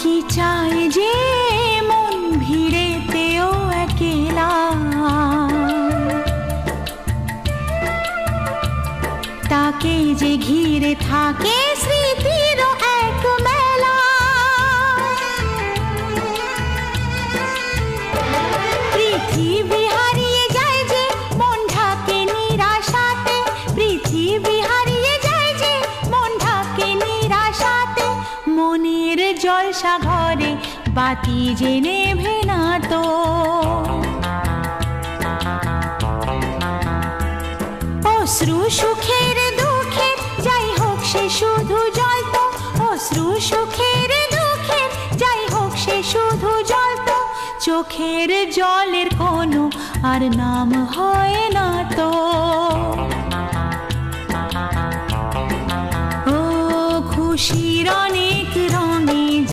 কি চায় যে মন ভিড়েতেও একেলা, তাকে যে ঘিরে থাকে স্মৃতির এক মেলা। পৃথিবী হারিয়ে যায় যে মন ঢাকে নিরাশাতে, পৃথিবী হারিয়ে যায় যে মন ঢাকে নিরাশাতে। মনের জলসা ঘরে বাতি যে নেভে না তো, অশ্রু সুখের দুঃখের যাই হোক সে শুধু জ্বলতো, অশ্রু সুখের দুঃখের যাই হোক সে শুধু জ্বলতো। চোখের জলের কোনো আর নাম হয় না তো। ও খুশির অনেক